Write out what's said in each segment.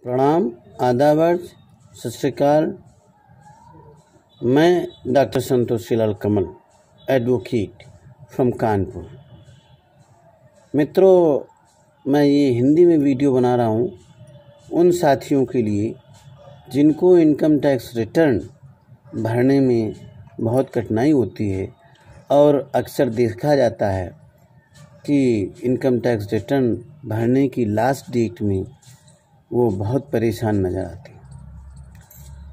प्रणाम, आदाब, सत श्री अकाल। मैं doctor Santoshi Lal Kamal, advocate from Kanpur. मित्रों, मैं ये हिंदी में वीडियो बना रहा हूँ उन साथियों के लिए जिनको इनकम टैक्स रिटर्न भरने में बहुत कठिनाई होती है और अक्सर देखा जाता है कि इनकम टैक्स रिटर्न भरने की लास्ट डेट में वो बहुत परेशान नज़र आते हैं।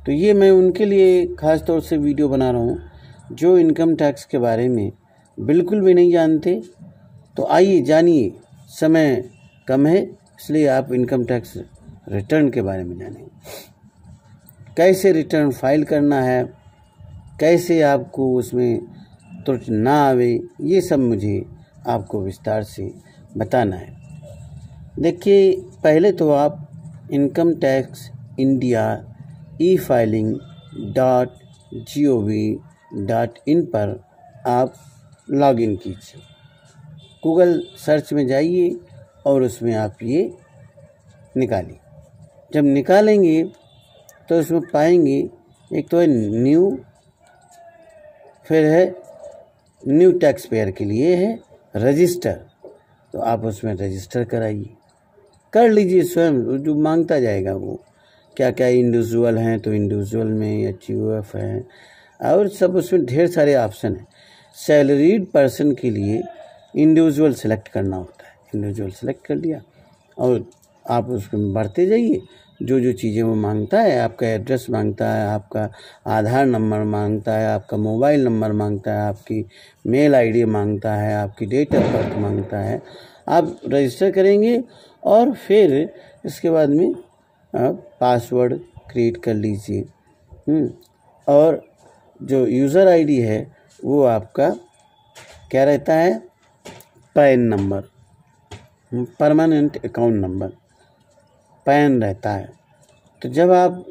तो ये मैं उनके लिए ख़ास तौर से वीडियो बना रहा हूँ जो इनकम टैक्स के बारे में बिल्कुल भी नहीं जानते। तो आइए जानिए, समय कम है इसलिए आप इनकम टैक्स रिटर्न के बारे में जानेंगे। कैसे रिटर्न फाइल करना है, कैसे आपको उसमें त्रुटि ना आवे, ये सब मुझे आपको विस्तार से बताना है। देखिए, पहले तो आप इनकम टैक्स इंडिया efiling.gov.in पर आप लॉगिन कीजिए। गूगल सर्च में जाइए और उसमें आप ये निकालिए। जब निकालेंगे तो उसमें पाएंगे एक तो है न्यू, फिर है न्यू टैक्स पेयर के लिए है रजिस्टर। तो आप उसमें रजिस्टर कराइए, कर लीजिए स्वयं, जो मांगता जाएगा वो क्या क्या इंडिविजुअल हैं तो इंडिविजुअल में, या GOF है और सब, उसमें ढेर सारे ऑप्शन हैं। सैलरीड पर्सन के लिए इंडिविजुअल सेलेक्ट करना होता है, इंडिविजुअल सेलेक्ट कर लिया और आप उसमें बढ़ते जाइए। जो जो चीज़ें वो मांगता है, आपका एड्रेस मांगता है, आपका आधार नंबर मांगता है, आपका मोबाइल नंबर मांगता है, आपकी मेल ID मांगता है, आपकी डेट ऑफ बर्थ मांगता है, आप रजिस्टर करेंगे और फिर इसके बाद में आप पासवर्ड क्रिएट कर लीजिए। और जो यूज़र ID है वो आपका क्या रहता है, pan number, permanent account number, pan रहता है। तो जब आप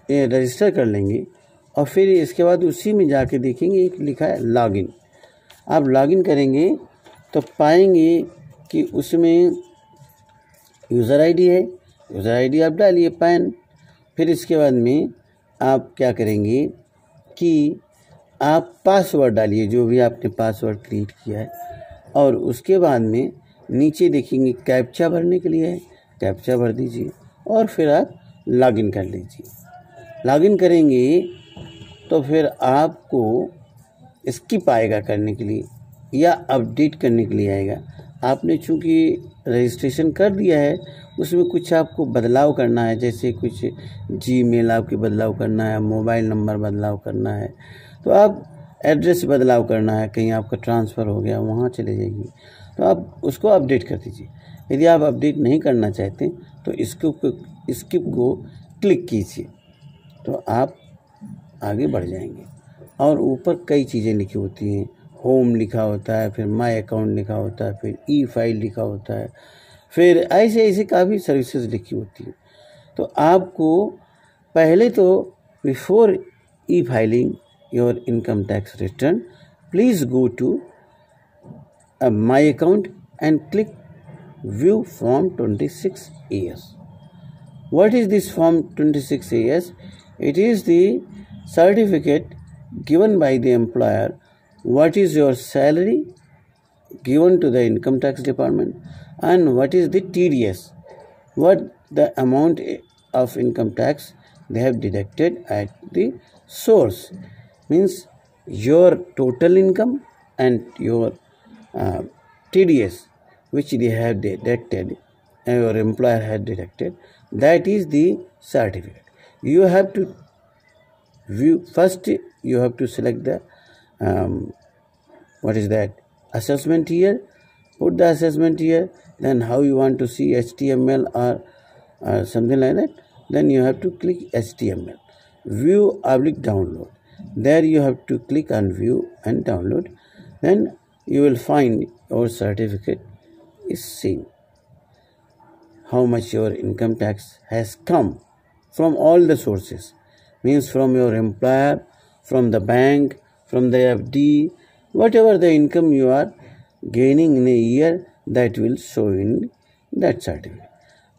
ये रजिस्टर कर लेंगे और फिर इसके बाद उसी में जाके देखेंगे एक लिखा है लॉगिन। आप लॉगिन करेंगे तो पाएंगे कि उसमें यूज़र ID है, यूज़र ID आप डालिए पैन। फिर इसके बाद में आप क्या करेंगे कि आप पासवर्ड डालिए, जो भी आपने पासवर्ड क्रिएट किया है, और उसके बाद में नीचे देखेंगे कैप्चा भरने के लिए है, कैप्चा भर दीजिए और फिर आप लॉगिन कर लीजिए। लॉगिन करेंगे तो फिर आपको स्किप आएगा करने के लिए या अपडेट करने के लिए आएगा। आपने चूँकि रजिस्ट्रेशन कर दिया है, उसमें कुछ आपको बदलाव करना है, जैसे कुछ जीमेल आपके बदलाव करना है, मोबाइल नंबर बदलाव करना है, तो आप एड्रेस बदलाव करना है, कहीं आपका ट्रांसफ़र हो गया वहाँ चले जाइए, तो आप उसको अपडेट कर दीजिए। यदि आप अपडेट नहीं करना चाहते तो स्किप को क्लिक कीजिए तो आप आगे बढ़ जाएंगे। और ऊपर कई चीज़ें लिखी होती हैं, होम लिखा होता है, फिर माय अकाउंट लिखा होता है, फिर E-फाइल लिखा होता है, फिर ऐसे ऐसे काफ़ी सर्विसेज लिखी होती है। तो आपको पहले तो before e filing your income tax return, please go to my account and click view form 26AS. What is this form 26AS? It is the certificate given by the employer what is your salary given to the income tax department and what is the TDS, what the amount of income tax they have deducted at the source, means your total income and your TDS which they have deducted, your employer had deducted. That is the certificate. You have to view first. You have to select the what is that assessment here. Put the assessment here. Then how you want to see HTML or something like that. Then you have to click HTML. View / download. There you have to click on view and download. Then you will find your certificate is seen. How much your income tax has come from all the sources, means from your employer, from the bank, from the FD, whatever the income you are gaining in a year, that will show in that certificate.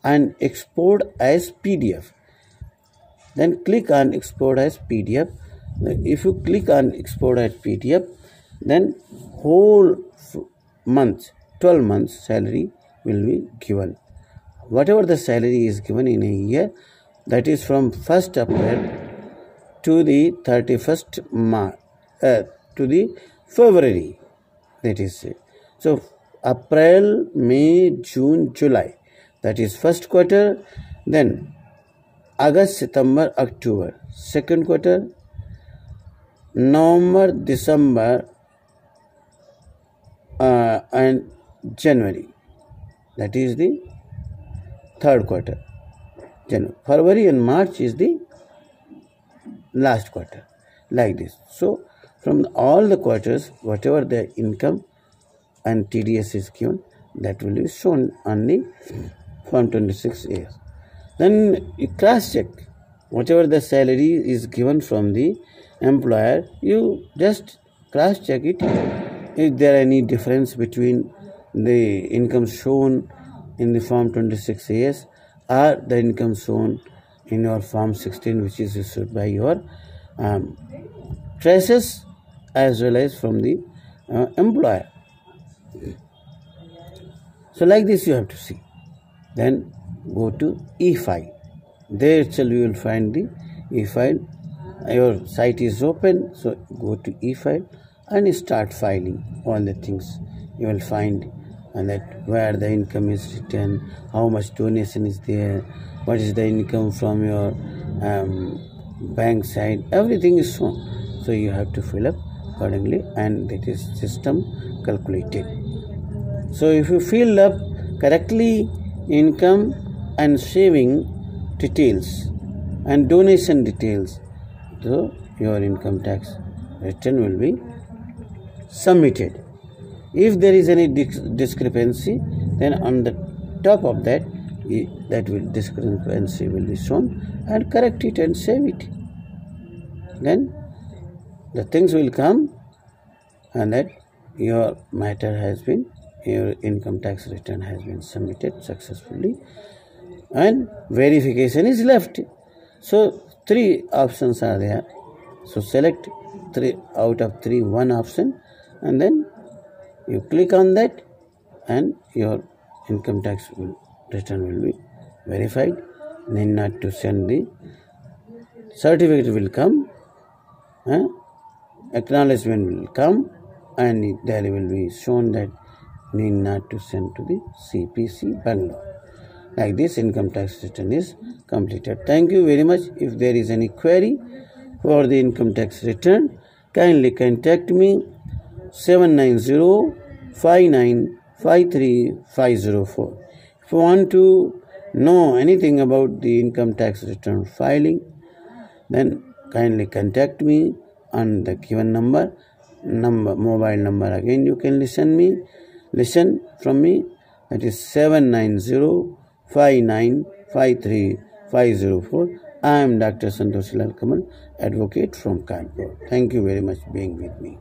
and export as PDF. Then click on export as PDF. If you click on export as PDF, then whole month, 12 months salary will be given. Whatever the salary is given in a year, that is from 1st April to the 31st March, to the February, that is. So April, May, June, July, that is first quarter. Then August, September, October, second quarter. November, December, and January, that is the third quarter. January, February and March is the last quarter, like this. So from all the quarters, whatever the income and TDS is given, that will be shown on the Form 26A. Then you cross check whatever the salary is given from the employer. You just cross check it if there are any difference between the income shown in the Form 26A or the income shown in your Form 16, which is issued by your traces as well as from the employer. So like this you have to see. Then go to e-file. There itself you will find the e-file. Your site is open, so go to e-file and start filing all the things. You will find that where the income is written, how much donation is there, what is the income from your bank side, everything is shown. So you have to fill up accordingly, and that is system calculated. So if you fill up correctly income and saving details and donation details, so your income tax return will be submitted. If there is any discrepancy, then on the top of that, discrepancy will be shown, and correct it and save it. Then the things will come, and that your matter has been, your income tax return has been submitted successfully, and verification is left. So 3 options are there. So select 3 out of 3, one option, and then you click on that, and your income tax return will be verified. Need not to send the certificate will come, acknowledgement will come, and there will be shown that need not to send to the CPC Bangalore. Like this, income tax return is completed. Thank you very much. If there is any query for the income tax return, kindly contact me 790-5953-504. If you want to know anything about the income tax return filing, then kindly contact me on the given number, mobile number. Again, you can listen from me. That is 790-5953-504. I am Dr. Santosh Lal Kamal, advocate from Kanpur. Thank you very much for being with me.